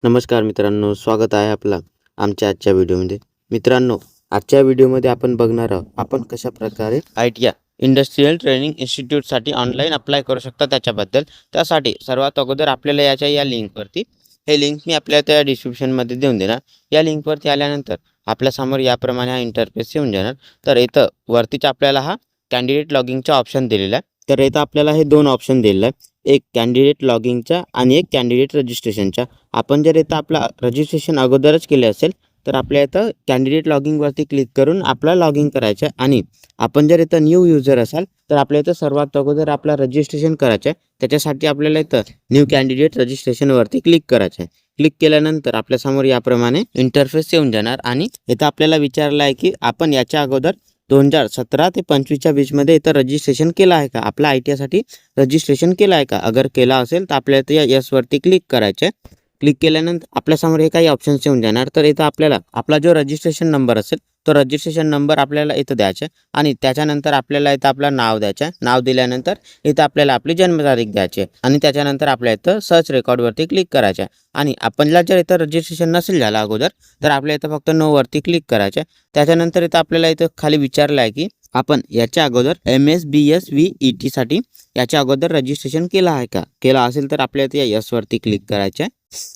नमस्कार मित्रांनो, स्वागत आहे आपला आमच्या आजच्या व्हिडिओमध्ये. मित्रांनो, आजच्या व्हिडिओमध्ये आपण बघणार आहोत आपण कशा प्रकारे ITI इंडस्ट्रियल ट्रेनिंग इन्स्टिट्यूटसाठी ऑनलाईन अप्लाय करू शकता त्याच्याबद्दल. त्यासाठी सर्वात अगोदर आपल्याला या लिंकवरती, हे लिंक मी आपल्या त्या डिस्क्रिप्शनमध्ये देऊन देणार. या लिंकवरती आल्यानंतर आपल्यासमोर याप्रमाणे हा इंटरफेस येऊन जाणार. तर इथं वरतीच आपल्याला हा कॅन्डिडेट लॉगिंगचा ऑप्शन दिलेला आहे. तर इथं आपल्याला हे दोन ऑप्शन दिलेलं आहे, एक कॅन्डिडेट लॉगिंगचा आणि एक कॅन्डिडेट रजिस्ट्रेशनचा. आपण जर इथं आपला रजिस्ट्रेशन अगोदरच केले असेल तर आपल्या इथं कॅन्डिडेट लॉगिंगवरती क्लिक करून आपला लॉगिन करायचं आहे. आणि आपण जर इथं न्यू युजर असाल तर आपल्या इथं सर्वात अगोदर आपला रजिस्ट्रेशन करायचं आहे. त्याच्यासाठी आपल्याला इथं न्यू कॅन्डिडेट रजिस्ट्रेशनवरती क्लिक करायचं आहे. क्लिक केल्यानंतर आपल्यासमोर याप्रमाणे इंटरफेस येऊन जाणार. आणि इथं आपल्याला विचारलं आहे की आपण याच्या अगोदर 2017 ते 25च्या बीचमध्ये इथं रजिस्ट्रेशन केलं आहे का, आपला ITI रजिस्ट्रेशन केलं आहे का. अगर केला असेल तर आपल्याला इथं या येसवरती क्लिक करायचं आहे. क्लिक केल्यानंतर आपल्यासमोर हे काही ऑप्शन्स येऊन जाणार. तर इथं आपल्याला आपला जो रजिस्ट्रेशन नंबर असेल तो रजिस्ट्रेशन नंबर आपल्याला इथं द्यायचा आहे. आणि त्याच्यानंतर आपल्याला इथं आपलं नाव द्यायचं आहे. नाव दिल्यानंतर इथं आपल्याला आपली जन्मतारीख द्यायची आहे. आणि त्याच्यानंतर आपल्या इथं सर्च रेकॉर्डवरती क्लिक करायचं आहे. आणि आपणला जर इथं रजिस्ट्रेशन नसेल झालं अगोदर तर आपल्या इथं फक्त नो वरती क्लिक करायचं आहे. त्याच्यानंतर इथं आपल्याला इथं खाली विचारलं आहे की आपण याच्या अगोदर MSBSVET साठी याच्या अगोदर रजिस्ट्रेशन केलं आहे का. केलं असेल तर आपल्या इथं येसवरती क्लिक करायचं आहे.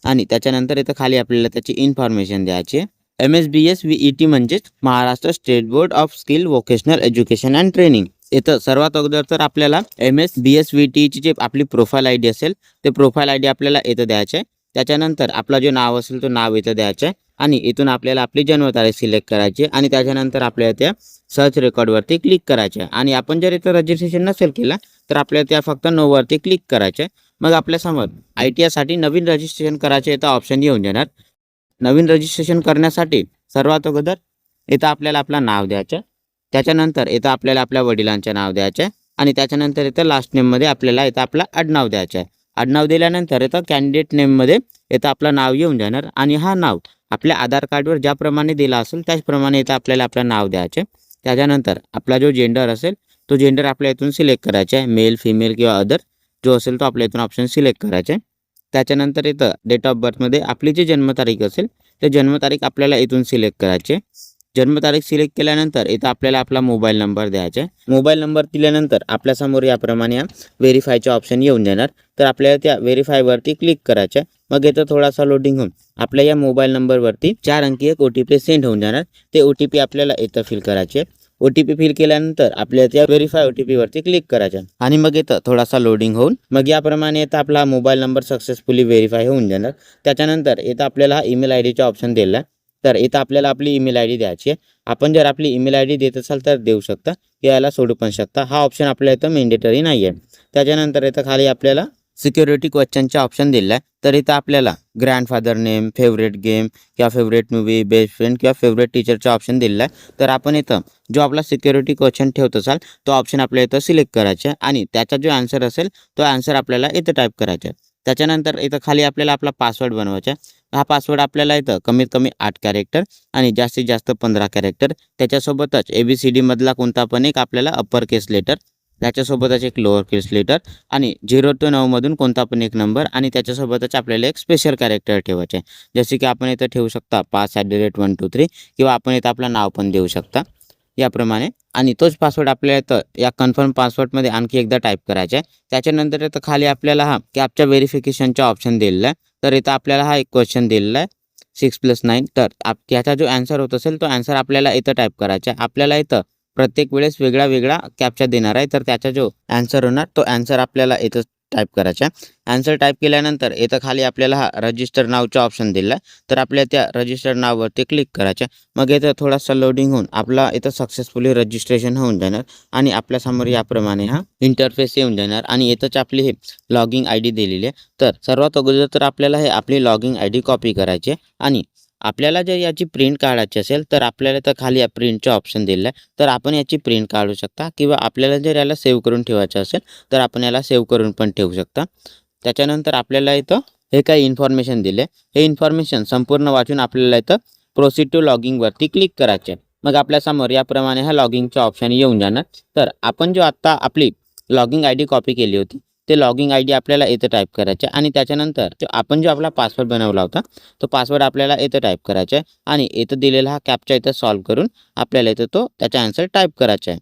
आणि त्याच्यानंतर इथं खाली आपल्याला त्याची इन्फॉर्मेशन द्यायची आहे. MSBSVET म्हणजेच Maharashtra state board of skill vocational education and training. इथं सर्वात अगोदर तर आपल्याला MSBSVET ची जे आपली प्रोफाईल ID असेल ते प्रोफाईल ID आपल्याला इथं द्यायचं आहे. त्याच्यानंतर आपला जो नाव असेल तो नाव इथं द्यायचं आहे. आणि इथून आपल्याला आपली जन्मतारीख सिलेक्ट करायची आहे. आणि त्याच्यानंतर आपल्याला त्या सर्च रेकॉर्डवरती क्लिक करायचं आहे. आणि आपण जर इथं रजिस्ट्रेशन नसेल केलं तर आपल्याला त्या फक्त नो वरती क्लिक करायचं आहे. मग आपल्यासमोर ITI साठी नवीन रजिस्ट्रेशन करायचे इथं ऑप्शन येऊन जाणार. नवीन रजिस्ट्रेशन करण्यासाठी सर्वात अगोदर इथं आपल्याला आपलं नाव द्यायचं आहे. त्याच्यानंतर इथं आपल्याला आपल्या वडिलांचं नाव द्यायचं आहे. आणि त्याच्यानंतर इथं लास्ट नेममध्ये आपल्याला इथं आपलं आडनाव द्यायचं आहे. आडनाव दिल्यानंतर इथं कॅन्डिडेट नेममध्ये इथं आपलं नाव येऊन जाणार. आणि हा नाव आपल्या आधार कार्डवर ज्याप्रमाणे दिला असेल त्याचप्रमाणे इथं आपल्याला आपलं नाव द्यायचं आहे. त्याच्यानंतर आपला जो जेंडर असेल तो जेंडर आपल्या इथून सिलेक्ट करायचा आहे. मेल, फिमेल किंवा अदर जो असेल तो आपल्या इथून ऑप्शन सिलेक्ट करायचा आहे. त्याच्यानंतर इथं डेट ऑफ बर्थमध्ये आपली जी जन्मतारीख असेल ते जन्मतारीख आपल्याला इथून सिलेक्ट करायची आहे. जन्मतारीख सिलेक्ट केल्यानंतर इथं आपल्याला आपला मोबाईल नंबर द्यायचा आहे. मोबाईल नंबर दिल्यानंतर आपल्यासमोर याप्रमाणे व्हेरीफायचे ऑप्शन येऊन जाणार. तर आपल्याला त्या व्हेरीफायवरती क्लिक करायचं आहे. मग इथं थोडासा लोडिंग होऊन आपल्या या मोबाईल नंबरवरती 4 अंकी एक OTP सेंड होऊन जाणार. ते OTP आपल्याला इथं फिल करायचे आहे. OTP फिल केल्यानंतर आपल्या त्या व्हेरीफाय OTP वरती क्लिक करायचं. आणि मग इथं थोडासा लोडिंग होऊन मग याप्रमाणे इथं आपला मोबाईल नंबर सक्सेसफुली व्हेरीफाय होऊन जाणार. त्याच्यानंतर इथं आपल्याला ईमेल IDचा ऑप्शन दिला आहे. तर इथं आपल्याला आपली ईमेल ID द्यायची आहे. आपण जर आपली ईमेल ID देत असाल तर देऊ शकता, याला सोडू पण शकता. हा ऑप्शन आपल्या इथं मेंडेटरी नाही आहे. त्याच्यानंतर इथं खाली आपल्याला सिक्युरिटी क्वेश्चनचे ऑप्शन दिलं आहे. तर इथं आपल्याला ग्रँडफादर नेम, फेवरेट गेम किंवा फेवरेट मूवी, बेस्ट फ्रेंड किंवा फेवरेट टीचरचा ऑप्शन दिलेला आहे. तर आपण इथं जो आपला सिक्युरिटी क्वेश्चन ठेवत असाल तो ऑप्शन आपल्या इथं सिलेक्ट करायचा आहे. आणि त्याचा जो आन्सर असेल तो आन्सर आपल्याला इथं टाईप करायचा आहे. त्याच्यानंतर इथं खाली आपल्याला आपला पासवर्ड बनवायचा आहे. हा पासवर्ड आपल्याला इथं कमीत कमी 8 कॅरेक्टर आणि जास्तीत जास्त 15 कॅरेक्टर. त्याच्यासोबतच ABCD मधला कोणता पण एक आपल्याला अप्पर केस लेटर, त्याच्यासोबतच एक लोअर केस लेटर आणि 0 ते 9 मधून कोणता पण एक नंबर. आणि त्याच्यासोबतच आपल्याला एक स्पेशल कॅरेक्टर ठेवायचे आहे. जसे की आपण इथं ठेवू शकता pass@123 किंवा आपण इथं आपलं नाव पण देऊ शकता याप्रमाणे. आणि तोच पासवर्ड आपल्याला इथं या कन्फर्म पासवर्डमध्ये आणखी एकदा टाईप करायचा आहे. त्याच्यानंतर इथं खाली आपल्याला हा कॅप्चा व्हेरिफिकेशनचा ऑप्शन दिलेला आहे. तर इथं आपल्याला हा एक क्वेश्चन दिलेला आहे 6+9. तर त्याचा जो आन्सर होत असेल तो आन्सर आपल्याला इथं टाईप करायचा आहे. आपल्याला इथं प्रत्येक वेळेस वेगळा वेगळा कॅप्चा देणार आहे. तर त्याचा जो आन्सर होणार तो आन्सर आपल्याला इथं टाईप करायचा आहे. आन्सर टाईप केल्यानंतर इथं खाली आपल्याला हा रजिस्टर नावचा ऑप्शन दिला आहे. तर आपल्या त्या रजिस्टर नाववरती क्लिक करायचं. मग इथं थोडासा लोडिंग होऊन आपला इथं सक्सेसफुली रजिस्ट्रेशन होऊन जाणार. आणि आपल्यासमोर याप्रमाणे हा इंटरफेस येऊन जाणार. आणि इथंच आपली हे लॉगिंग ID दिलेली आहे. तर सर्वात अगोदर तर आपल्याला हे आपली लॉगिंग ID कॉपी करायची आहे. आणि आपल्याला जर याची प्रिंट काढायची असेल तर आपल्याला तर खाली या प्रिंटचा ऑप्शन दिला आहे. तर आपण याची प्रिंट काढू शकता किंवा आपल्याला जर याला सेव्ह करून ठेवायचं असेल तर आपण याला सेव्ह करून पण ठेवू शकता. त्याच्यानंतर आपल्याला इथं हे काही इन्फॉर्मेशन दिले, हे इन्फॉर्मेशन संपूर्ण वाचून आपल्याला इथं प्रोसीड टू लॉगिंगवरती क्लिक करायचे. मग आपल्यासमोर याप्रमाणे हा लॉगिंगचा ऑप्शन येऊन जाणार. तर आपण जो आत्ता आपली लॉगिंग ID कॉपी केली होती ते लॉगिंग आय डी आपल्याला इथं टाईप करायचे आणि त्याच्यानंतर आपण जो आपला पासवर्ड बनवला होता तो पासवर्ड आपल्याला इथं टाईप करायचा आहे आणि इथं दिलेला हा कॅप्चा इथं सॉल्व्ह करून आपल्याला इथं तो त्याचा आन्सर टाईप करायचा आहे.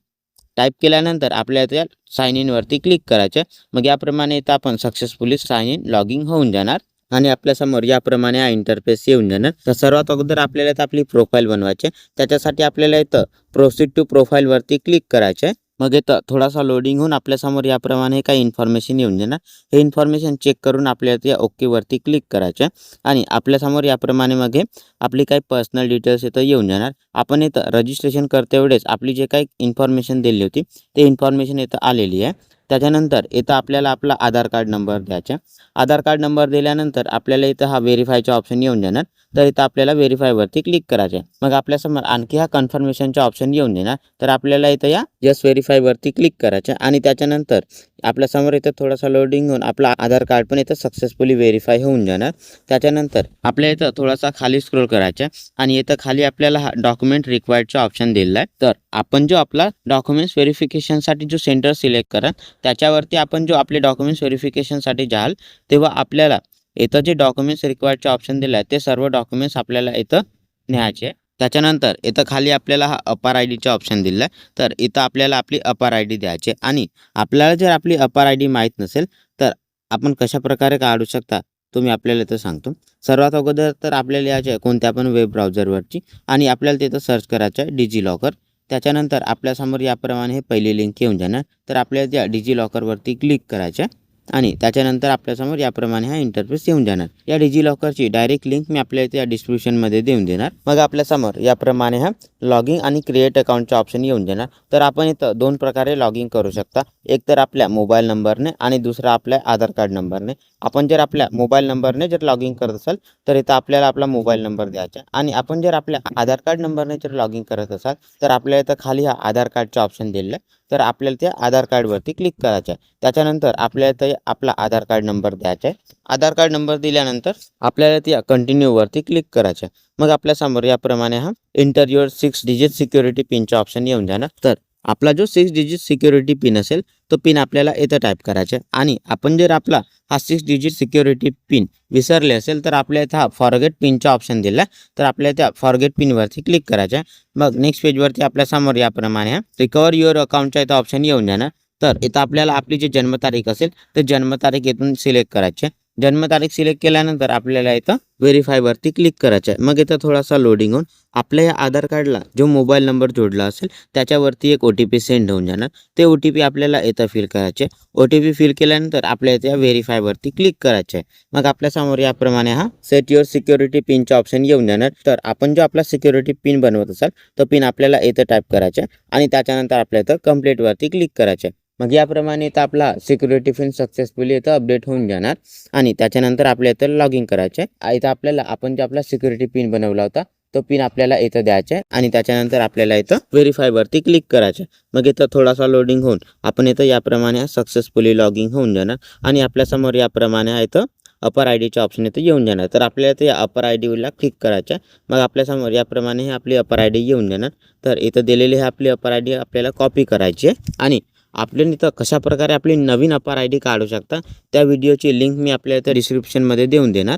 टाईप केल्यानंतर आपल्याला त्या साइन इनवरती क्लिक करायचं. मग याप्रमाणे इथं आपण सक्सेसफुली साइन इन लॉगिंग होऊन जाणार आणि आपल्यासमोर याप्रमाणे हा इंटरफेस येऊन जाणार. तर सर्वात अगोदर आपल्याला इथं आपली प्रोफाईल बनवायची. त्याच्यासाठी आपल्याला इथं प्रोसीड टू प्रोफाईलवरती क्लिक करायचं आहे. मग इथं थोडासा लोडिंग होऊन आपल्यासमोर याप्रमाणे काही इन्फॉर्मेशन येऊन जाणार. हे इन्फॉर्मेशन चेक करून आपल्याला या ओकेवरती क्लिक करायचं आहे आणि आपल्यासमोर याप्रमाणे मग हे आपली काही पर्सनल डिटेल्स इथं येऊन जाणार. आपण इथं रजिस्ट्रेशन करते वेळेस आपली जे काही इन्फॉर्मेशन दिली होती ते इन्फॉर्मेशन इथं आलेली आहे. त्याच्यानंतर इथं आपल्याला आपला आधार कार्ड नंबर द्यायचा. आधार कार्ड नंबर दिल्यानंतर आपल्याला इथं हा व्हेरीफायचा ऑप्शन येऊन जाणार. तर इथं आपल्याला व्हेरीफायवरती क्लिक करायचं आहे. मग आपल्यासमोर आणखी हा कन्फर्मेशनचा ऑप्शन येऊन देणार. तर आपल्याला इथं या यस व्हेरीफायवरती क्लिक करायचं आणि त्याच्यानंतर आपल्यासमोर इथं थोडासा लोडिंग होऊन आपला आधार कार्ड पण इथं सक्सेसफुली व्हेरीफाय होऊन जाणार. त्याच्यानंतर आपल्या इथं थोडासा खाली स्क्रोल करायचा आणि इथं खाली आपल्याला हा डॉक्युमेंट रिक्वायर्डचा ऑप्शन दिलेला आहे. तर आपण जो आपला डॉक्युमेंट्स व्हेरिफिकेशनसाठी जो सेंटर सिलेक्ट करा त्याच्यावरती आपण जो आपले डॉक्युमेंट्स व्हेरिफिकेशनसाठी जाल तेव्हा आपल्याला इथं जे डॉक्युमेंट्स रिक्वायर्डचे ऑप्शन दिलं आहे ते सर्व डॉक्युमेंट्स आपल्याला इथं न्यायचे. त्याच्यानंतर इथं खाली आपल्याला हा अपार आय डीचा ऑप्शन दिला आहे. तर इथं आपल्याला आपली अपार आय डी द्यायची आणि आपल्याला जर आपली अपार आय डी माहीत नसेल तर आपण कशा प्रकारे काढू शकता तुम्ही आपल्याला इथं सांगतो. सर्वात अगोदर तर आपल्याला यायचे कोणत्या पण वेब ब्राउझरवरची आणि आपल्याला तिथं सर्च करायचं आहे डिजिलॉकर. त्याच्यानंतर आपल्यासमोर याप्रमाणे हे पहिली लिंक येऊन जाणार. तर आपल्याला त्या डिजिलॉकरवरती क्लिक करायचं आणि त्याच्यानंतर आपल्यासमोर याप्रमाणे हा इंटरफेस येऊन जाणार. या डिजिलॉकरची डायरेक्ट लिंक मी आपल्या इथे या डिस्क्रिप्शनमध्ये देऊन देणार. मग आपल्यासमोर याप्रमाणे हा लॉगिंग आणि क्रिएट अकाउंटचा ऑप्शन येऊन जाणार. तर आपण इथं दोन प्रकारे लॉगिंग करू शकता. एक तर आपल्या मोबाईल नंबरने आणि दुसरा आपल्या आधार कार्ड नंबरने. आपण जर आपल्या मोबाईल नंबरने जर लॉगिंग करत असाल तर इथं आपल्याला आपला मोबाईल नंबर द्यायचा आणि आपण जर आपल्या आधार कार्ड नंबरने जर लॉगिंग करत असाल तर आपल्याला इथं खाली हा आधार कार्डचा ऑप्शन दिलेला आहे. तर आपल्याला त्या आधार कार्डवरती क्लिक करायचं आहे. त्याच्यानंतर आपल्याला इथं आपला आधार कार्ड नंबर द्यायचा आहे. आधार कार्ड नंबर दिल्यानंतर आपल्याला त्या कंटिन्यूवरती क्लिक करायचं आहे. मग आपल्यासमोर याप्रमाणे हा एंटर युअर 6 डिजिट सिक्युरिटी पिनचा ऑप्शन येऊन जाणार. तर आपला जो 6 डिजिट सिक्युरिटी पिन असेल तो पिन आपल्याला इथं टाईप करायचा आहे आणि आपण जर आपला हा 6 डिजिट सिक्युरिटी पिन विसरले असेल तर आपल्या इथं हा फॉरगेट पिनचा ऑप्शन दिला आहे. तर आपल्या त्या फॉरगेट पिनवरती क्लिक करायचं आहे. मग नेक्स्ट पेजवरती आपल्यासमोर याप्रमाणे रिकवर युअर अकाउंटचा इथं ऑप्शन येऊन जाणार. तर इथं आपल्याला आपली जी जन्मतारीख असेल तर जन्मतारीख इथून सिलेक्ट करायची आहे. जन्मतारीख सिलेक्ट केल्यानंतर आपल्याला इथं व्हेरीफायवरती क्लिक करायचं आहे. मग इथं थोडासा लोडिंग होऊन आपल्या या आधार कार्डला जो मोबाईल नंबर जोडला असेल त्याच्यावरती एक OTP सेंड होऊन जाणार. ते OTP आपल्याला इथं फिल करायचे. OTP फिल केल्यानंतर आपल्या इथे व्हेरीफायवरती क्लिक करायचे आहे. मग आपल्यासमोर याप्रमाणे हा सेट युअर सिक्युरिटी पिनचा ऑप्शन येऊन जाणार. तर आपण जो आपला सिक्युरिटी पिन बनवत असाल तो पिन आपल्याला इथं टाईप करायचा आणि त्याच्यानंतर आपल्या इथं कंप्लीटवरती क्लिक करायचे. मग याप्रमाणे इथं आपला सिक्युरिटी पिन सक्सेसफुली इथं अपडेट होऊन जाणार आणि त्याच्यानंतर आपल्या इथं लॉगिंग करायचं आहे. इथं आपल्याला आपण जो आपला सिक्युरिटी पिन बनवला होता तो पिन आपल्याला इथं द्यायचा आहे आणि त्याच्यानंतर आपल्याला इथं व्हेरीफायवरती क्लिक करायचं आहे. मग इथं थोडासा लोडिंग होऊन आपण इथं याप्रमाणे सक्सेसफुली लॉगिंग होऊन जाणार आणि आपल्यासमोर याप्रमाणे इथं अपर आय डीचा ऑप्शन इथं येऊन जाणार. तर आपल्याला ते अपर आय डीला क्लिक करायचं आहे. मग आपल्यासमोर याप्रमाणे हे आपली अपर आय डी येऊन जाणार. तर इथं दिलेली हे आपली अपर आय डी आपल्याला कॉपी करायची आहे आणि आपल्याला इथं कशा प्रकारे आपली नवीन अपर आय डी काढू शकता त्या व्हिडिओची लिंक मी आपल्या इथं डिस्क्रिप्शनमध्ये देऊन देणार.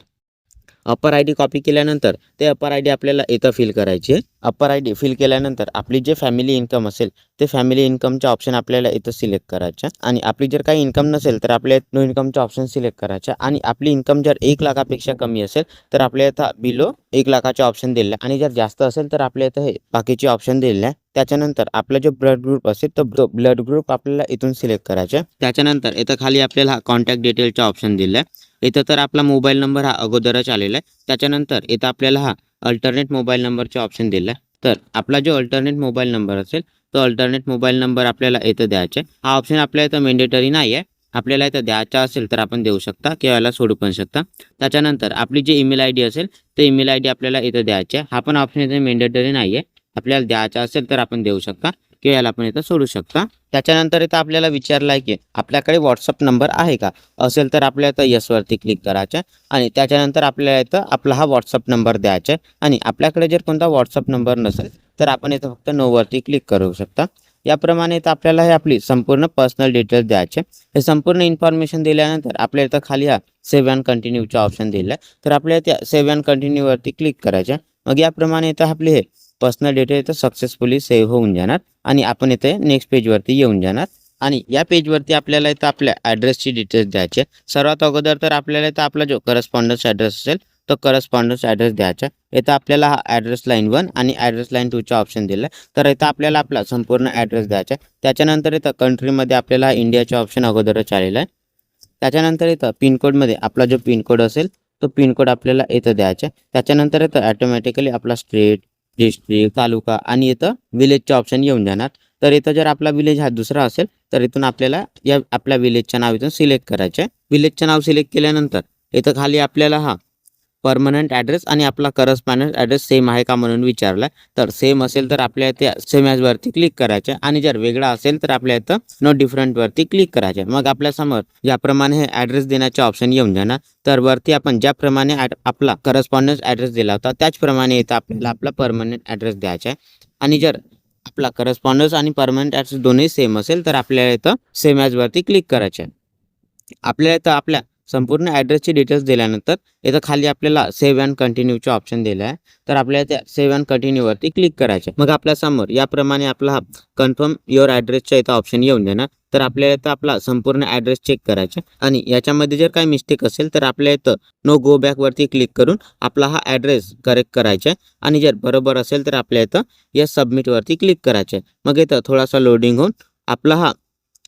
अपर आय डी कॉपी केल्यानंतर ते अपर आय डी आपल्याला इथं फिल करायची आहे. अपर आय डी फिल केल्यानंतर आपली जे फॅमिली इन्कम असेल ते फॅमिली इन्कमचा ऑप्शन आपल्याला इथं सिलेक्ट करायचा आणि आपली जर काही इन्कम नसेल तर आपल्या नो इन्कमचा ऑप्शन सिलेक्ट करायचा आणि आपली इन्कम जर 1 लाखापेक्षा कमी असेल तर आपल्या इथं बिलो 1 लाखाचे ऑप्शन दिले आणि जर जास्त असेल तर आपल्या इथं हे बाकीचे ऑप्शन दिले आहे. त्याच्यानंतर आपला जो ब्लड ग्रुप असेल तो ब्लड ग्रुप आपल्याला इथून सिलेक्ट करायचा. त्याच्यानंतर इथं खाली आपल्याला कॉन्टॅक्ट डिटेलचा ऑप्शन दिला आहे. इथं तर आपला मोबाईल नंबर हा अगोदरच आलेला आहे. त्याच्यानंतर इथं आपल्याला हा अल्टरनेट मोबाईल नंबरचा ऑप्शन दिला आहे. तर आपला जो अल्टरनेट मोबाईल नंबर असेल तो अल्टरनेट मोबाईल नंबर आपल्याला इथं द्यायचा आहे. हा ऑप्शन आपल्या इथं मॅन्डेटरी नाही आहे. आपल्याला इथं द्यायचा असेल तर आपण देऊ शकता किंवा याला सोडू पण शकता. त्याच्यानंतर आपली जी ईमेल आय डी असेल ते ईमेल आय डी आपल्याला इथं द्यायची आहे. हा पण ऑप्शन इथं मॅन्डेटरी नाही आहे. आपल्याला द्यायचा असेल तर आपण देऊ शकता किंवा याला आपण इथं सोडू शकता. त्याच्यानंतर इथं आपल्याला विचारलं आहे की आपल्याकडे व्हॉट्सअप नंबर आहे का असेल तर आपल्याला इथं यसवरती क्लिक करायचं आणि त्याच्यानंतर आपल्याला इथं आपला हा व्हॉट्सअप नंबर द्यायचा आहे आणि आपल्याकडे जर कोणता व्हॉट्सअप नंबर नसेल तर आपण इथं फक्त नोवरती क्लिक करू शकता. याप्रमाणे इथं आपल्याला हे आपली संपूर्ण पर्सनल डिटेल्स द्यायचे. हे संपूर्ण इन्फॉर्मेशन दिल्यानंतर आपल्याला इथं खाली हा सेव्ह अँड कंटिन्यूचा ऑप्शन दिला आहे. तर आपल्याला त्या सेव्ह अँड कंटिन्यूवरती क्लिक करायचं. मग याप्रमाणे इथं आपले हे पर्सनल डिटेल इथं सक्सेसफुली सेव्ह होऊन जाणार आणि आपण इथे नेक्स्ट पेजवरती येऊन जाणार. आणि या पेजवरती आपल्याला इथं आपल्या ॲड्रेसची डिटेल्स द्यायचे. सर्वात अगोदर तर आपल्याला इथं आपला जो करस्पॉन्डन्स ॲड्रेस असेल तो करस्पॉन्डन्स ॲड्रेस द्यायचा. इथं आपल्याला हा ॲड्रेस लाईन 1 आणि ॲड्रेस लाईन 2चा ऑप्शन दिला आहे. तर इथं आपल्याला आपला संपूर्ण ॲड्रेस द्यायचा. त्याच्यानंतर इथं कंट्रीमध्ये आपल्याला इंडियाचा ऑप्शन अगोदरच आलेला आहे. त्याच्यानंतर इथं पिनकोडमध्ये आपला जो पिनकोड असेल तो पिनकोड आपल्याला इथं द्यायचा. त्याच्यानंतर इथं ॲटोमॅटिकली आपला स्टेट, डिस्ट्रिक्ट, तालुका आणि इथं विलेजचे ऑप्शन येऊन जाणार. तर इथं जर आपला विलेज हा दुसरा असेल तर इथून आपल्याला या आपल्या विलेजचं नाव इथून सिलेक्ट करायचं आहे. विलेजचं नाव सिलेक्ट केल्यानंतर इथं खाली आपल्याला हा परमनंट ॲड्रेस आणि आपला करस्पॉन्डन्स ॲड्रेस सेम आहे का म्हणून विचारला. तर सेम असेल तर आपल्या त्या सेम ॲजवरती क्लिक करायचं आणि जर वेगळा असेल तर आपल्या इथं नो डिफरंटवरती क्लिक करायचं. मग आपल्यासमोर ज्याप्रमाणे हे ॲड्रेस देण्याचे ऑप्शन येऊन जाणार. तर वरती आपण ज्याप्रमाणे आपला करस्पॉन्डन्स ॲड्रेस दिला होता त्याचप्रमाणे इथं आपल्याला आपला परमनंट ॲड्रेस द्यायचा आहे. आणि जर आपला करस्पॉन्डन्स आणि परमनंट ॲड्रेस दोन्ही सेम असेल तर आपल्याला इथं सेम ॲजवरती क्लिक करायचं आहे. आपल्याला इथं आपल्या संपूर्ण ॲड्रेसची डिटेल्स दिल्यानंतर इथं खाली आपल्याला सेव्ह अँड कंटिन्यूचा ऑप्शन दिला आहे. तर आपल्याला त्या सेव्ह अँड कंटिन्यूवरती क्लिक करायचं. मग आपल्यासमोर याप्रमाणे आपला हा कन्फर्म युअर ॲड्रेसचा इथं ऑप्शन येऊन जाणार. तर आपल्याला इथं आपला संपूर्ण ॲड्रेस चेक करायचा आणि याच्यामध्ये जर काही मिस्टेक असेल तर आपल्या इथं नो गो बॅकवरती क्लिक करून आपला हा ॲड्रेस करेक्ट करायचा आहे. आणि जर बरोबर असेल तर आपल्या इथं येस सबमिटवरती क्लिक करायचं आहे. मग इथं थोडासा लोडिंग होऊन आपला हा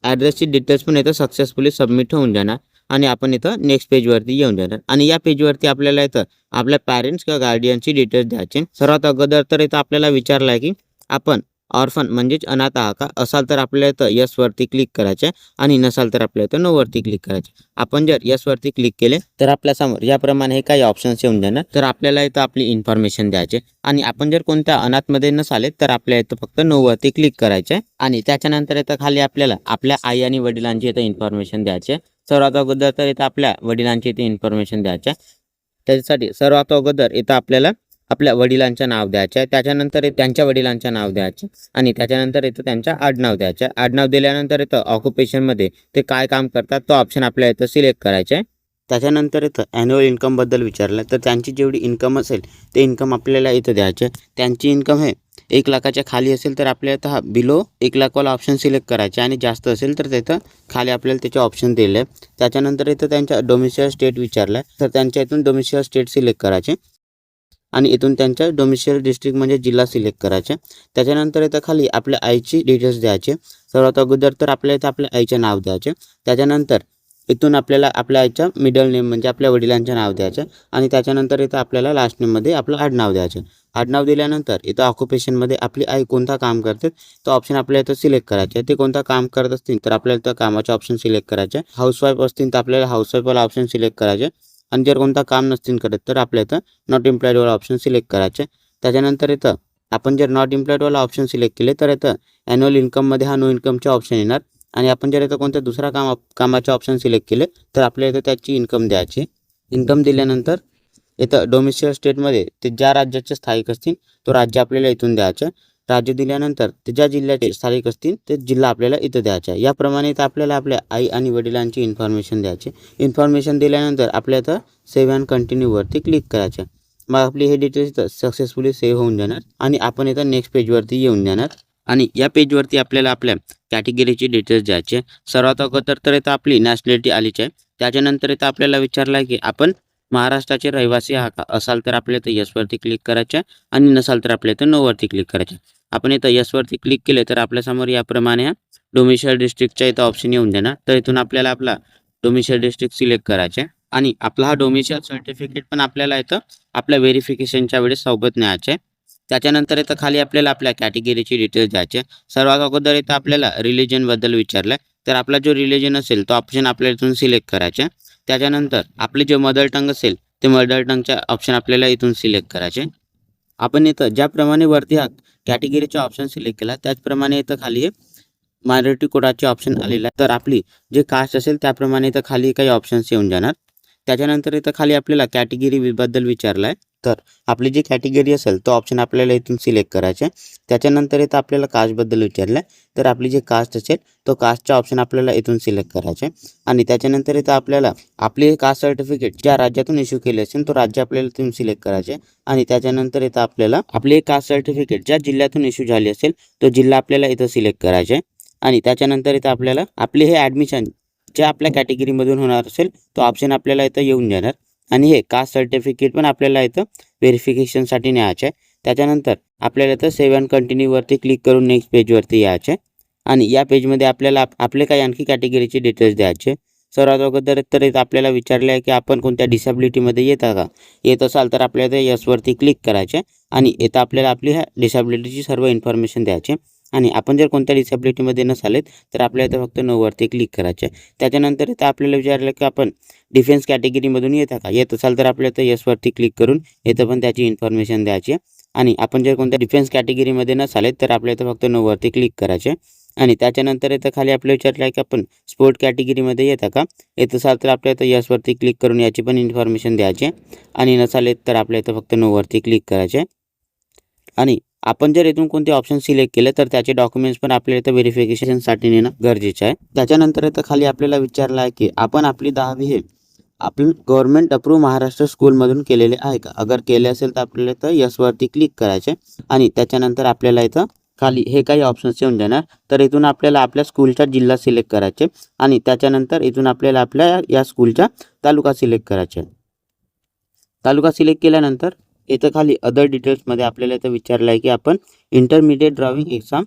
ॲड्रेसची डिटेल्स पण इथं सक्सेसफुली सबमिट होऊन जाणार आणि आपण इथं नेक्स्ट पेजवरती येऊन जाणार. आणि या पेजवरती आपल्याला इथं आपल्या पॅरेंट्स किंवा गार्डियनची डिटेल्स द्यायचे. सर्वात अगोदर तर इथं आपल्याला विचारलं आहे की आपण ऑर्फन म्हणजेच अनाथ आहात का, असाल तर आपल्याला इथं यसवरती क्लिक करायचं आणि नसाल तर आपल्याला इथं नोवरती क्लिक करायचं. आपण जर यसवरती क्लिक केले तर आपल्यासमोर याप्रमाणे हे काही ऑप्शन्स येऊन जाणार. तर आपल्याला इथं आपली इन्फॉर्मेशन द्यायची आणि आपण जर कोणत्या अनाथमध्ये नसाले तर आपल्या इथं फक्त नोवरती क्लिक करायचं आणि त्याच्यानंतर इथं खाली आपल्याला आपल्या आई आणि वडिलांची इथं इन्फॉर्मेशन द्यायची. सर्वात अगोदर तर इथं आपल्या वडिलांची इथे इन्फॉर्मेशन द्यायचं. त्याच्यासाठी सर्वात अगोदर इथं आपल्याला आपल्या वडिलांचं नाव द्यायचं आहे. त्याच्यानंतर त्यांच्या वडिलांचं नाव द्यायचं आणि त्याच्यानंतर इथं त्यांचं आडनाव द्यायचं. आडनाव दिल्यानंतर इथं ऑक्युपेशनमध्ये ते काय काम करतात तो ऑप्शन आपल्याला इथं सिलेक्ट करायचा आहे. त्याच्यानंतर इथं ॲन्युअल इन्कमबद्दल विचारलं तर त्यांची जेवढी इन्कम असेल ते इन्कम आपल्याला इथं द्यायचे. त्यांची इन्कम हे 1 लाखाच्या खाली असेल तर आपल्याला इथं हा बिलो 1 लाखवाला ऑप्शन सिलेक्ट करायचा आणि जास्त असेल तर तिथं खाली आपल्याला त्याचे ऑप्शन दिले आहे. त्याच्यानंतर इथं त्यांच्या डोमिसाईल स्टेट विचारलं आहे तर त्यांच्या इथून डोमिसाईल स्टेट सिलेक्ट करायचे आणि इथून त्यांच्या डोमिसाईल डिस्ट्रिक्ट म्हणजे जिल्हा सिलेक्ट करायचे. त्याच्यानंतर इथं खाली आपल्या आईची डिटेल्स द्यायचे. सर्वात अगोदर तर आपल्या इथं आपल्या आईचे नाव द्यायचे. त्याच्यानंतर इथून आपल्याला आपल्या आईचं मिडल नेम म्हणजे आपल्या वडिलांचं नाव द्यायचं आणि त्याच्यानंतर इथं आपल्याला लास्ट नेममध्ये आपलं आडनाव द्यायचं. आडनाव दिल्यानंतर इथं ऑक्युपेशनमध्ये आपली आई कोणता काम करते तो ऑप्शन आपल्याला इथं सिलेक्ट करायचा आहे. ते कोणता काम करत असतील तर आपल्याला इथं कामाचे ऑप्शन सिलेक्ट करायचे. हाऊसवाईफ असतील तर आपल्याला हाऊसवाईफवाला ऑप्शन सिलेक्ट करायचे आणि जर कोणता काम नसतील करत तर आपल्या इथं नॉट एम्प्लॉईडवाला ऑप्शन सिलेक्ट करायचे. त्याच्यानंतर इथं आपण जर नॉट एम्प्लॉईडवाला ऑप्शन सिलेक्ट केले तर इथं ॲन्युअल इन्कममध्ये हा नो इन्कमचे ऑप्शन येणार आणि आपण जर इथं कोणत्या दुसरा कामाचे ऑप्शन सिलेक्ट केले तर आपल्याला इथं त्याची इन्कम द्यायची. इन्कम दिल्यानंतर इथं डोमिसाईल स्टेटमध्ये ते ज्या राज्याचे स्थायिक असतील तो राज्य आपल्याला इथून द्यायचं. राज्य दिल्यानंतर ते ज्या जिल्ह्याचे स्थायिक असतील ते जिल्हा आपल्याला इथं द्यायचा. याप्रमाणे इथं आपल्याला आपल्या आई आणि वडिलांची इन्फॉर्मेशन द्यायची. इन्फॉर्मेशन दिल्यानंतर आपल्या इथं सेव्ह अँड कंटिन्यूवरती क्लिक करायचं. मग आपली हे डिटेल्स इथं सक्सेसफुली सेव्ह होऊन जाणार आणि आपण इथं नेक्स्ट पेजवरती येऊन जाणार. आणि या पेजवरती आपल्याला आपल्या कॅटेगरीची डिटेल्स द्यायचे. सर्वात अगोदर तर इथं आपली नॅशनॅलिटी आलीच आहे. त्याच्यानंतर इथं आपल्याला विचारलं आहे की आपण महाराष्ट्राचे रहिवासी आहात का, असाल तर आपल्या इथं यसवरती क्लिक करायचं आणि नसाल तर आपल्या इथं नोवरती क्लिक करायचं. आपण इथं यसवरती क्लिक केले तर आपल्यासमोर याप्रमाणे डोमिसाईल डिस्ट्रिक्टच्या इथं ऑप्शन येऊन देणार. तर इथून आपल्याला आपला डोमिसाईल डिस्ट्रिक्ट सिलेक्ट करायचे आणि आपला हा डोमिसाईल सर्टिफिकेट पण आपल्याला इथं आपल्या व्हेरिफिकेशनच्या वेळेस सोबत न्यायचे. त्याच्यानंतर इथं खाली आपल्याला आपल्या कॅटेगरीची डिटेल्स द्यायचे. सर्वात अगोदर इथं आपल्याला रिलिजनबद्दल विचारलं तर आपला जो रिलिजन असेल तो ऑप्शन आपल्याला इथून सिलेक्ट करायचा. त्याच्यानंतर आपले जे मदर टंग असेल ते मदर टंगचा ऑप्शन आपल्याला इथून सिलेक्ट करायचे. आपण इथं ज्याप्रमाणे वरती हा कॅटेगरीचा ऑप्शन सिलेक्ट केला त्याचप्रमाणे इथं खाली मायनॉरिटी कोडाचे ऑप्शन आलेला आहे. तर आपली जे कास्ट असेल त्याप्रमाणे इथं खाली काही ऑप्शन्स येऊन जाणार. त्याच्यानंतर इथं खाली आपल्याला कॅटेगरीबद्दल विचारलं आहे तर आपली जी कॅटेगरी असेल तो ऑप्शन आपल्याला इथून सिलेक्ट करायचा आहे. त्याच्यानंतर इथं आपल्याला कास्टबद्दल विचारलं आहे, तर आपली जी कास्ट असेल तो कास्टचा ऑप्शन आपल्याला इथून सिलेक्ट करायचा आहे. आणि त्याच्यानंतर इथं आपल्याला आपली कास्ट सर्टिफिकेट ज्या राज्यातून इश्यू केले असेल तो राज्य आपल्याला इथून सिलेक्ट करायचे. आणि त्याच्यानंतर इथं आपल्याला आपली कास्ट सर्टिफिकेट ज्या जिल्ह्यातून इश्यू झाली असेल तो जिल्हा आपल्याला इथं सिलेक्ट करायचा आहे. आणि त्याच्यानंतर इथं आपल्याला आपले हे ॲडमिशन ज्या आपल्या कॅटेगरीमधून होणार असेल तो ऑप्शन आपल्याला इथं येऊन जाणार. आणि हे कास्ट सर्टिफिकेट पण आपल्याला इथं व्हेरिफिकेशनसाठी न्यायचं आहे. त्याच्यानंतर आपल्याला इथं सेव्ह अँड कंटिन्यूवरती क्लिक करून नेक्स्ट पेजवरती यायचं आहे. आणि या पेजमध्ये आपल्याला आपले काही आणखी कॅटेगरीचे डिटेल्स द्यायचे. सर्वात अगोदर तर इथं आपल्याला विचारलं आहे की आपण कोणत्या डिसेबिलिटीमध्ये येता का. येत असाल तर आपल्याला यसवरती क्लिक करायचे आणि इथं आपल्याला आपली ह्या डिसेबिलिटीची सर्व इन्फॉर्मेशन द्यायची. आणि आपण जर कोणत्या डिसेबिलिटीमध्ये नसालेत तर आपल्याला इथं फक्त नोवरती क्लिक करायचे. त्याच्यानंतर इथं आपल्याला विचारलं की आपण डिफेन्स कॅटेगरीमधून येता का. येत असाल तर आपल्याला इथं यसवरती क्लिक करून इथं पण त्याची इन्फॉर्मेशन द्यायची. आणि आपण जर कोणत्या डिफेन्स कॅटेगरीमध्ये नसालेत तर आपल्याला इथं फक्त नोवरती क्लिक करायचे. आणि त्याच्यानंतर इथं खाली आपल्याला विचारलं आहे की आपण स्पोर्ट कॅटेगरीमध्ये येता का. येत असाल तर आपल्याला इथं यसवरती क्लिक करून याची पण इन्फॉर्मेशन द्यायची. आणि नसालेत तर आपल्याला इथं फक्त नोवरती क्लिक करायचे. आणि आपण जर इथून कोणते ऑप्शन सिलेक्ट केले तर त्याचे डॉक्युमेंट्स पण आपल्याला इथं व्हेरिफिकेशनसाठी नेणं गरजेचं आहे. त्याच्यानंतर इथं खाली आपल्याला विचारलं आहे की आपण आपली 10वी हे आपण गव्हर्नमेंट अप्रूव्ह महाराष्ट्र स्कूलमधून केलेले आहे का. अगर केले असेल तर आपल्याला इथं यसवरती क्लिक करायचे. आणि त्याच्यानंतर आपल्याला इथं खाली हे काही ऑप्शन्स येऊन जाणार. तर इथून आपल्याला आपल्या स्कूलचा जिल्हा सिलेक्ट करायचे. आणि त्याच्यानंतर इथून आपल्याला आपल्या या स्कूलचा तालुका सिलेक्ट करायचे. तालुका सिलेक्ट केल्यानंतर इथं खाली अदर डिटेल्समध्ये आपल्याला इथं विचारलं आहे की आपण इंटरमिडिएट ड्रायव्हिंग एक्झाम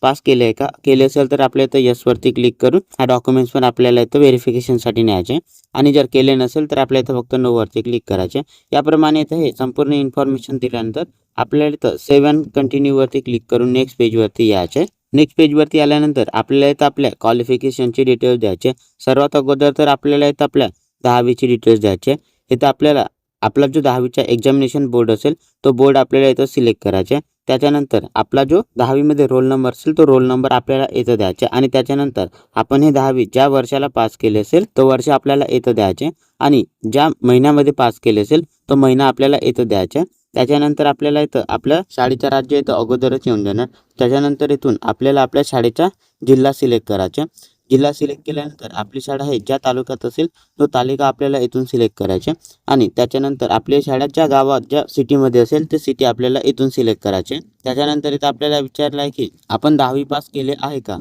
पास केले आहे का. केले असेल तर आपल्या इथं यसवरती क्लिक करून हा डॉक्युमेंट्स पण आपल्याला इथं व्हेरिफिकेशनसाठी न्यायचे. आणि जर केले नसेल तर आपल्या इथं फक्त नोवरती क्लिक करायचे. याप्रमाणे इथं हे संपूर्ण इन्फॉर्मेशन दिल्यानंतर आपल्याला इथं सेव्ह अँड कंटिन्यूवरती क्लिक करून नेक्स्ट पेजवरती यायचे. नेक्स्ट पेजवरती आल्यानंतर आपल्याला इथं आपल्या क्वालिफिकेशनचे डिटेल्स द्यायचे. सर्वात अगोदर तर आपल्याला इथं आपल्या 10वीचे डिटेल्स द्यायचे. इथं आपल्याला आपला जो 10वीचा एक्झामिनेशन बोर्ड असेल तो बोर्ड आपल्याला इथं सिलेक्ट करायचा. त्याच्यानंतर आपला जो 10वीमध्ये रोल नंबर असेल तो रोल नंबर आपल्याला इथं द्यायचा. आणि त्याच्यानंतर आपण हे 10वी ज्या वर्षाला पास केले असेल तो वर्ष आपल्याला इथं द्यायचे. आणि ज्या महिन्यामध्ये पास केले असेल तो महिना आपल्याला इथं द्यायचा. त्याच्यानंतर आपल्याला इथं आपल्या शाळेचं राज्य इथं अगोदरच येऊन जाणार. त्याच्यानंतर इथून आपल्याला आपल्या शाळेचा जिल्हा सिलेक्ट करायचा. जिल्हा सिलेक्ट केल्यानंतर आपली शाळा आहे ज्या तालुक्यात असेल तो तालुका आपल्याला इथून सिलेक्ट करायचे. आणि त्याच्यानंतर आपल्या शाळा ज्या गावात ज्या सिटीमध्ये असेल ते सिटी आपल्याला इथून सिलेक्ट करायचे. त्याच्यानंतर इथं आपल्याला विचारलं आहे की आपण 10वी पास केले आहे का.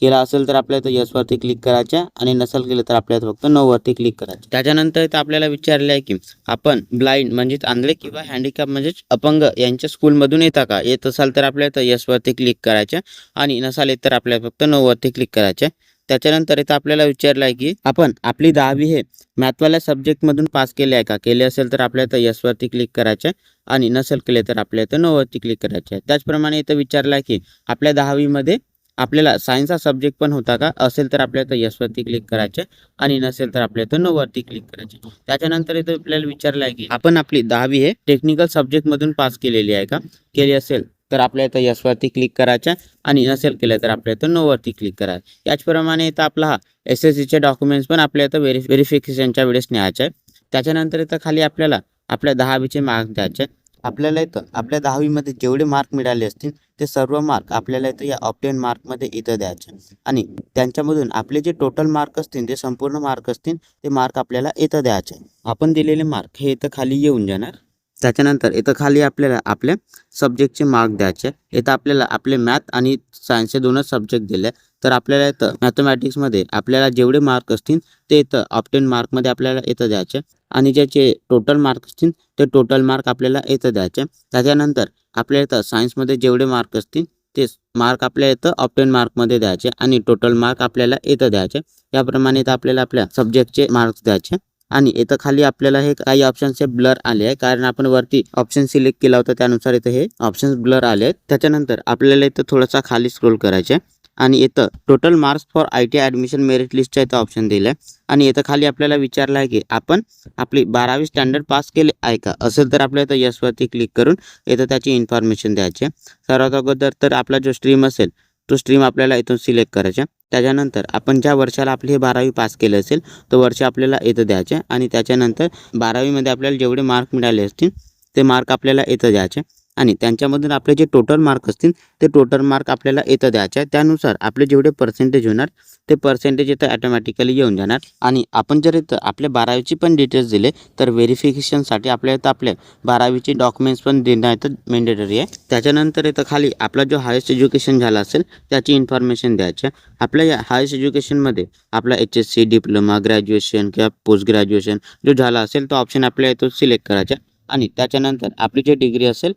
केला असेल तर आपल्याला इथं यसवरती क्लिक करायचं. आणि नसेल केलं तर आपल्याला फक्त नोवरती क्लिक करायचं. त्याच्यानंतर इथं आपल्याला विचारलं आहे की आपण ब्लाइंड म्हणजेच आंधळे किंवा हँडिकॅप म्हणजेच अपंग यांच्या स्कूलमधून येता का. येत असाल तर आपल्याला इथं यसवरती क्लिक करायचं. आणि नसाल येत तर आपल्याला फक्त नोवरती क्लिक करायचं. त्याच्यानंतर इथं आपल्याला विचारलं आहे की आपण आपली 10वी हे मॅथवाल्या सब्जेक्टमधून पास केले आहे का. केले असेल तर आपल्याला इथं यसवरती क्लिक करायचं. आणि नसेल केले तर आपल्याला इथं नोवरती क्लिक करायचं. त्याचप्रमाणे इथं विचारलं आहे की आपल्या 10वीमध्ये आपल्याला सायन्स हा सब्जेक्ट पण होता का. असेल तर आपल्याला इथं यसवरती क्लिक करायचे. आणि नसेल तर आपल्याला इथं नोवरती क्लिक करायचे. त्याच्यानंतर इथं आपल्याला विचारलं आहे की आपण आपली 10वी हे टेक्निकल सब्जेक्टमधून पास केलेली आहे का. केली असेल तर आपल्याला इथं यसवरती क्लिक करायचं. आणि नसेल केलं तर आपल्याला इथं नोवरती क्लिक करायचं. याचप्रमाणे इथं आपला हा SSCचे डॉक्युमेंट्स पण आपल्या इथं व्हेरिफिकेशनच्या वेळेस न्यायचे आहे. त्याच्यानंतर इथं खाली आपल्याला आपल्या 10वीचे मार्क द्यायचे. आपल्याला इथं आपल्या 10वीमध्ये जेवढे मार्क मिळाले असतील ते सर्व मार्क आपल्याला इथं या ऑब्टेन मार्कमध्ये इथं द्यायचे. आणि त्यांच्यामधून आपले जे टोटल मार्क असतील जे संपूर्ण मार्क असतील ते मार्क आपल्याला इथं द्यायचे. आपण दिलेले मार्क हे इथं खाली येऊन जाणार. त्याच्यानंतर इथं खाली आपल्याला आपल्या सब्जेक्टचे मार्क द्यायचे. इथं आपल्याला आपले मॅथ आणि सायन्सचे दोनच सब्जेक्ट दिले. तर आपल्याला इथं मॅथमॅटिक्समध्ये आपल्याला जेवढे मार्क असतील ते इथं ऑब्टेन मार्कमध्ये आपल्याला इथं द्यायचे. आणि ज्याचे टोटल मार्क असतील ते टोटल मार्क आपल्याला इथं द्यायचे. त्याच्यानंतर आपल्या इथं सायन्समध्ये जेवढे मार्क असतील ते मार्क आपल्या इथं ऑब्टेन मार्कमध्ये द्यायचे. आणि टोटल मार्क आपल्याला इथं द्यायचे. याप्रमाणे इथं आपल्याला आपल्या सब्जेक्टचे मार्क्स द्यायचे. आणि इथं खाली आपल्याला हे काही ऑप्शन्स ब्लर आले आहे कारण आपण वरती ऑप्शन सिलेक्ट केला होता त्यानुसार इथं हे ऑप्शन्स ब्लर आले आहेत. त्याच्यानंतर आपल्याला इथं थोडासा खाली स्क्रोल करायचे. आणि इथं total marks for ITI admission merit लिस्टचा इथं ऑप्शन दिलं आहे. आणि इथं खाली आपल्याला विचारलं आहे की आपण आपली 12वी स्टँडर्ड पास केले आहे का. असेल तर आपल्या इथं यसवरती क्लिक करून इथं त्याची इन्फॉर्मेशन द्यायची. सर्वात अगोदर तर आपला जो स्ट्रीम असेल तो स्ट्रीम आपल्याला इथून सिलेक्ट करायचा. त्याच्यानंतर आपण ज्या वर्षाला आपली हे 12वी पास केले असेल तो वर्ष आपल्याला इथं द्यायचे. आणि त्याच्यानंतर 12वीमध्ये आपल्याला जेवढे मार्क मिळाले असतील ते मार्क आपल्याला इथं द्यायचे आणि त्यांच्यामधून आपले जे टोटल मार्क असतील ते टोटल मार्क आपल्याला इथं द्यायचे. त्यानुसार आपले जेवढे पर्सेंटेज होणार ते पर्सेंटेज इथं ॲटोमॅटिकली येऊन जाणार. आणि आपण जर इथं आपल्या 12वीची पण डिटेल्स दिले तर व्हेरिफिकेशनसाठी आपल्याला इथं आपल्या 12वीचे डॉक्युमेंट्स पण देणं इथं मेंडेटरी आहे. त्याच्यानंतर इथं खाली आपला जो हायस्ट एज्युकेशन झाला असेल त्याची इन्फॉर्मेशन द्यायची. आपल्या या हायस्ट एज्युकेशनमध्ये आपला HSC, डिप्लोमा, ग्रॅज्युएशन किंवा पोस्ट ग्रॅज्युएशन जो झाला असेल तो ऑप्शन आपल्याला इथून सिलेक्ट करायचा. आणि त्याच्यानंतर आपली जी डिग्री असेल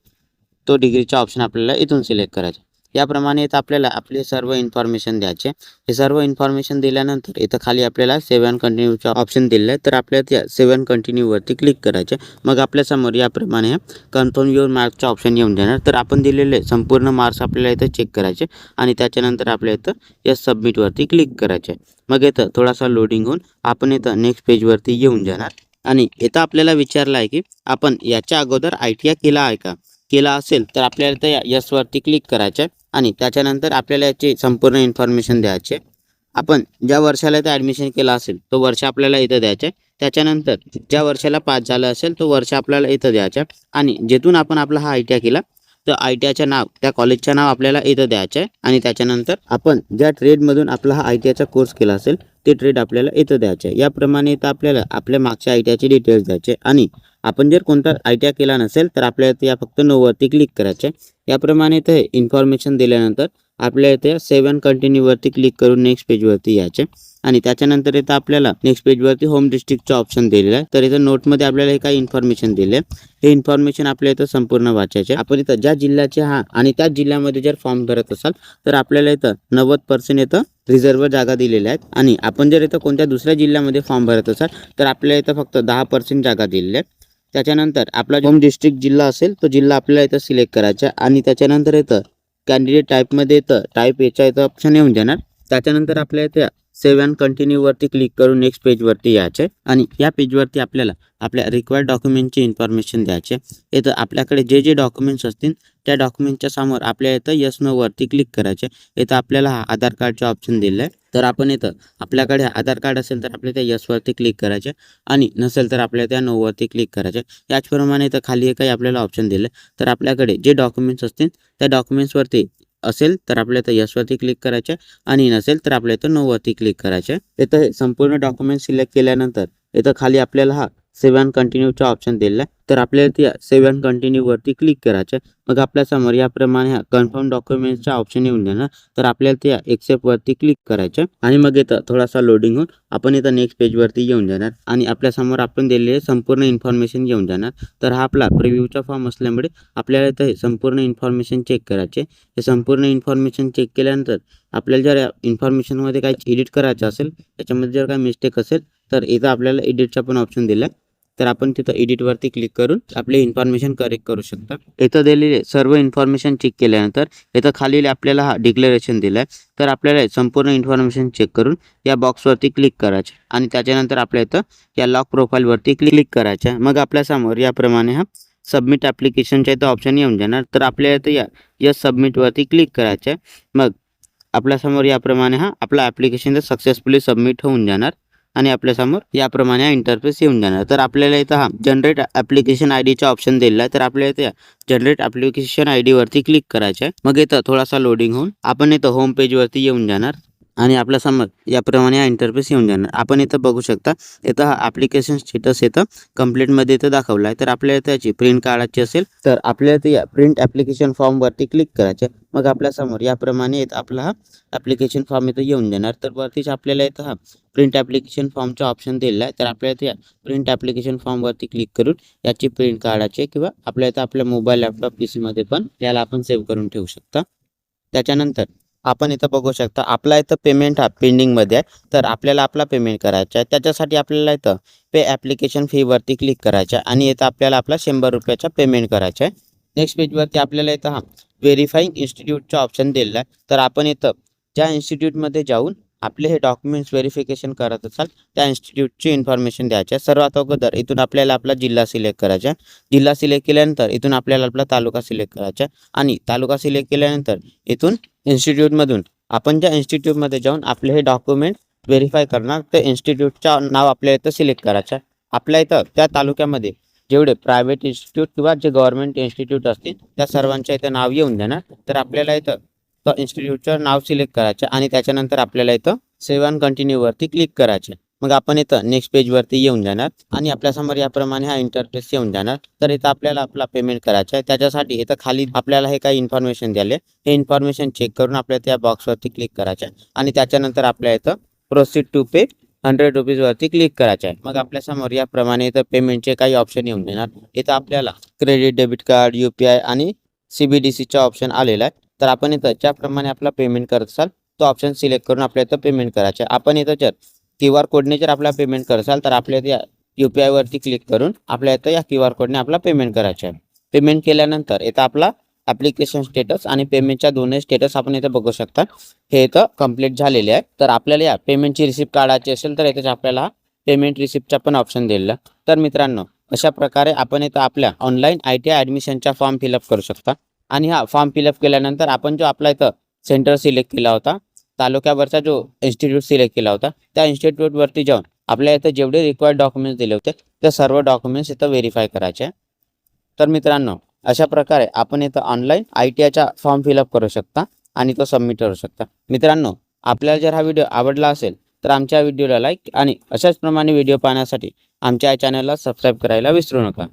तो डिग्रीचा ऑप्शन आपल्याला इथून सिलेक्ट करायचा. याप्रमाणे इथं आपल्याला आपले सर्व इन्फॉर्मेशन द्यायचे. हे सर्व इन्फॉर्मेशन दिल्यानंतर इथं खाली आपल्याला सेव्ह अँड कंटिन्यूचा ऑप्शन दिलेला आहे. तर आपल्याला त्या सेव्ह अँड कंटिन्यूवरती क्लिक करायचे. मग आपल्यासमोर याप्रमाणे कन्फर्म युअर मार्क्सचा ऑप्शन येऊन जाणार. तर आपण दिलेले संपूर्ण मार्क्स आपल्याला इथं चेक करायचे आणि त्याच्यानंतर आपल्या इथं यस सबमिटवरती क्लिक करायचे. मग इथं थोडासा लोडिंग होऊन आपण इथं नेक्स्ट पेजवरती येऊन जाणार. आणि इथं आपल्याला विचारलं आहे की आपण याच्या अगोदर ITI केला आहे का? केला असेल तर आपल्याला त्या यसवरती क्लिक करायचं आणि त्याच्यानंतर आपल्याला याची संपूर्ण इन्फॉर्मेशन द्यायची. आपण ज्या वर्षाला इथं ॲडमिशन केलं असेल तो वर्ष आपल्याला इथं द्यायचं आहे. त्याच्यानंतर ज्या वर्षाला पास झालं असेल तो वर्ष आपल्याला इथं द्यायचं आहे. आणि जेथून आपण आपला हा ITI केला तर ITIचं नाव त्या कॉलेजचं नाव आपल्याला इथं द्यायचं आहे. आणि त्याच्यानंतर आपण ज्या ट्रेडमधून आपला हा ITIचा कोर्स केला असेल ते ट्रेड आपल्याला इथं द्यायचं आहे. याप्रमाणे इथं आपल्याला आपल्या मागच्या ITIचे डिटेल्स द्यायचे. आणि आपण जर कोणता ITI केला नसेल तर आपल्याला इथे या फक्त नोवरती क्लिक करायचे. याप्रमाणे इथे इन्फॉर्मेशन दिल्यानंतर आपल्या इथे सेव्ह अँड कंटिन्यूवरती क्लिक करून नेक्स्ट पेजवरती यायचे. आणि त्याच्यानंतर इथं आपल्याला नेक्स्ट पेजवरती होम डिस्ट्रिक्टचा ऑप्शन दिलेला आहे. तर इथं नोटमध्ये आपल्याला हे काही इन्फॉर्मेशन दिले. हे इन्फॉर्मेशन आपल्या इथं संपूर्ण वाचायचे. आपण इथं ज्या जिल्ह्याचे आणि त्याच जिल्ह्यामध्ये जर फॉर्म भरत असाल तर आपल्याला इथं 90% इथं रिझर्व्ह जागा दिलेल्या आहेत. आणि आपण जर इथं कोणत्या दुसऱ्या जिल्ह्यामध्ये फॉर्म भरत असाल तर आपल्याला इथं फक्त 10% जागा दिलेल्या आहेत. त्याच्यानंतर आपला होम डिस्ट्रिक्ट जिल्हा असेल तो जिल्हा आपल्याला इथं सिलेक्ट करायचा. आणि त्याच्यानंतर इथं कॅन्डिडेट टाईपमध्ये इथं टाईप याच्या इथं ऑप्शन येऊन जाणार. त्याच्यानंतर आपल्या इथे सेव्ह अँड कंटिन्यूवरती क्लिक करून नेक्स्ट पेजवरती यायचे. आणि या पेजवरती आपल्याला आपल्या रिक्वायर्ड डॉक्युमेंटची इन्फॉर्मेशन द्यायचे. इथं आपल्याकडे जे जे डॉक्युमेंट्स असतील त्या डॉक्युमेंटच्या समोर आपल्या इथं यस नोवरती क्लिक करायचे. इथं आपल्याला हा आधार कार्डचा ऑप्शन दिला आहे. तर आपण इथं आपल्याकडे आधार कार्ड असेल तर आपल्या त्या यसवरती क्लिक करायचे आणि नसेल तर आपल्या त्या नोवरती क्लिक करायचे. याचप्रमाणे इथं खाली काही आपल्याला ऑप्शन दिले. तर आपल्याकडे जे डॉक्युमेंट्स असतील त्या डॉक्युमेंट्सवरती असेल तर आपल्या इथं यसवरती क्लिक करायचे आणि नसेल तर आपल्या इथं नोवरती क्लिक करायचे. इथं हे संपूर्ण डॉक्युमेंट सिलेक्ट केल्यानंतर इथं खाली आपल्याला हा सेव्ह अँड कंटिन्यूचा ऑप्शन दिला आहे. तर आपल्याला त्या सेव्ह अँड कंटिन्यूवरती क्लिक करायचं. मग आपल्यासमोर याप्रमाणे हा कन्फर्म डॉक्युमेंट्सचा ऑप्शन येऊन जाणार. तर आपल्याला त्या एक्सेप्टवरती क्लिक करायचं आणि मग इथं थोडासा लोडिंग होऊन आपण इथं नेक्स्ट पेजवरती येऊन जाणार. आणि आपल्यासमोर आपण दिलेले संपूर्ण इन्फॉर्मेशन येऊन जाणार. तर हा आपला प्रिव्ह्यूचा फॉर्म असल्यामुळे आपल्याला इथं हे संपूर्ण इन्फॉर्मेशन चेक करायचे. हे संपूर्ण इन्फॉर्मेशन चेक केल्यानंतर आपल्याला जर इन्फॉर्मेशनमध्ये काही एडिट करायचं असेल त्याच्यामध्ये जर काही मिस्टेक असेल तर इथं आपल्याला एडिटचा पण ऑप्शन दिला. तर आपण तिथं एडिटवरती क्लिक करून आपले इन्फॉर्मेशन करेक्ट करू शकता. इथं दिलेले सर्व इन्फॉर्मेशन चेक केल्यानंतर इथं खाली आपल्याला हा डिक्लेरेशन दिला आहे. तर आपल्याला संपूर्ण इन्फॉर्मेशन चेक करून या बॉक्सवरती क्लिक करायचे आणि त्याच्यानंतर आपल्या इथं या लॉक प्रोफाईलवरती क्लिक करायचं. मग आपल्यासमोर याप्रमाणे हा सबमिट ॲप्लिकेशनच्या इथं ऑप्शन येऊन जाणार. तर आपल्या इथं या यस सबमिटवरती क्लिक करायचं. मग आपल्यासमोर याप्रमाणे हा आपला ॲप्लिकेशन सक्सेसफुली सबमिट होऊन जाणार आणि आपल्यासमोर याप्रमाणे हा इंटरफेस येऊन जाणार. तर आपल्याला इथं हा जनरेट ॲप्लिकेशन IDचा ऑप्शन दिलेला आहे. तर आपल्याला इथं जनरेट ॲप्लिकेशन IDवरती क्लिक करायचं आहे. मग इथं थोडासा लोडिंग होऊन आपण इथं होम पेजवरती येऊन जाणार आणि आपल्यासमोर याप्रमाणे हा इंटरफेस येऊन जाणार. आपण इथं बघू शकता इथं हा ॲप्लिकेशन स्टेटस इथं कंप्लीटमध्ये इथं दाखवला आहे. तर आपल्याला इथं याची प्रिंट काढायची असेल तर आपल्याला इथं या प्रिंट ॲप्लिकेशन फॉर्मवरती क्लिक करायचं. मग आपल्यासमोर याप्रमाणे आपला हा ॲप्लिकेशन फॉर्म इथं येऊन जाणार. तर वरतीच आपल्याला इथं हा प्रिंट ॲप्लिकेशन फॉर्मचा ऑप्शन दिला आहे. तर आपल्याला इथं या प्रिंट ॲप्लिकेशन फॉर्मवरती क्लिक करून याची प्रिंट काढायची किंवा आपल्या इथं आपल्या मोबाईल लॅपटॉप PC पण याला आपण सेव्ह करून ठेवू शकता. त्याच्यानंतर आपण इथं बघू शकता आपला इथं पेमेंट हा पेंडिंगमध्ये आहे. तर आपल्याला आपला पेमेंट करायचा आहे. त्याच्यासाठी आपल्याला इथं पे ॲप्लिकेशन फीवरती क्लिक करायचं आहे आणि इथं आपल्याला आपला 100 रुपयाचा पेमेंट करायचा आहे. नेक्स्ट पेजवरती आपल्याला इथं हा व्हेरीफाईंग इन्स्टिट्यूटचा ऑप्शन दिला आहे. तर आपण इथं ज्या इन्स्टिट्यूटमध्ये जाऊन आपले हे डॉक्युमेंट्स व्हेरिफिकेशन करत असाल त्या इन्स्टिट्यूटची इन्फॉर्मेशन द्यायची आहे. सर्वात अगोदर इथून आपल्याला आपला जिल्हा सिलेक्ट करायचा आहे. जिल्हा सिलेक्ट केल्यानंतर इथून आपल्याला आपला तालुका सिलेक्ट करायचा आहे आणि तालुका सिलेक्ट केल्यानंतर इथून इन्स्टिट्यूटमधून आपण ज्या इन्स्टिट्यूटमध्ये जाऊन आपले हे डॉक्युमेंट व्हेरीफाय करणार ते इन्स्टिट्यूटचं नाव आपल्या इथं सिलेक्ट करायचं आहे. आपल्या इथं त्या तालुक्यामध्ये जेवढे प्रायव्हेट इन्स्टिट्यूट किंवा जे गव्हर्नमेंट इन्स्टिट्यूट असतील त्या सर्वांच्या इथं नाव येऊन जाणार. तर आपल्याला इथं तर इन्स्टिट्यूटचं नाव सिलेक्ट करायचं आणि त्याच्यानंतर आपल्याला इथं सेव्ह अँड कंटिन्यूवरती क्लिक करायचे. मग आपण इथं नेक्स्ट पेजवरती येऊन जाणार आणि आपल्यासमोर याप्रमाणे हा इंटरफेस येऊन जाणार. तर इथं आपल्याला आपला पेमेंट करायचा आहे. त्याच्यासाठी इथं खाली आपल्याला हे काही इन्फॉर्मेशन द्याले, हे इन्फॉर्मेशन चेक करून आपल्याला त्या बॉक्सवरती क्लिक करायचं आहे आणि त्याच्यानंतर आपल्या इथं प्रोसीड टू पे 100 रुपीजवरती क्लिक करायचं आहे. मग आपल्यासमोर याप्रमाणे इथं पेमेंटचे काही ऑप्शन येऊन देणार. इथं आपल्याला क्रेडिट, डेबिट कार्ड, UPI आणि CBDCचा ऑप्शन आलेला आहे. तर आपण इथं ज्याप्रमाणे आपला पेमेंट करत असाल तो ऑप्शन सिलेक्ट करून आपल्या इथं पेमेंट करायचं आहे. आपण इथं जर QR कोडने जर आपला पेमेंट करसाल तर आपल्या इथं UPI वरती क्लिक करून आपल्या इथं या QR कोडने आपला पेमेंट करायचं आहे. पेमेंट केल्यानंतर इथं आपला ॲप्लिकेशन स्टेटस आणि पेमेंटच्या दोन्ही स्टेटस आपण इथं बघू शकता. हे इथं कंप्लीट झालेले आहे. तर आपल्याला या पेमेंटची रिसिप्ट काढायची असेल तर इथं आपल्याला पेमेंट रिसिप्टचा पण ऑप्शन दिलेला. तर मित्रांनो, अशा प्रकारे आपण इथं आपल्या ऑनलाईन ITI ॲडमिशनचा फॉर्म फिलअप करू शकता. आणि हा फॉर्म फिलअप केल्यानंतर आपण जो आपला इथं सेंटर सिलेक्ट केला होता, तालुक्यावरचा जो इन्स्टिट्यूट सिलेक्ट केला होता, त्या इन्स्टिट्यूटवरती जाऊन आपल्या इथं जेवढे रिक्वायर्ड डॉक्युमेंट्स दिले होते ते सर्व डॉक्युमेंट्स इथं व्हेरीफाय करायचे. तर मित्रांनो, अशा प्रकारे आपण इथं ऑनलाईन ITIचा फॉर्म फिलअप करू शकता आणि तो सबमिट करू शकता. मित्रांनो, आपल्याला जर हा व्हिडिओ आवडला असेल तर आमच्या व्हिडिओला लाईक आणि अशाच प्रमाणे व्हिडिओ पाहण्यासाठी आमच्या चॅनलला सबस्क्राईब करायला विसरू नका.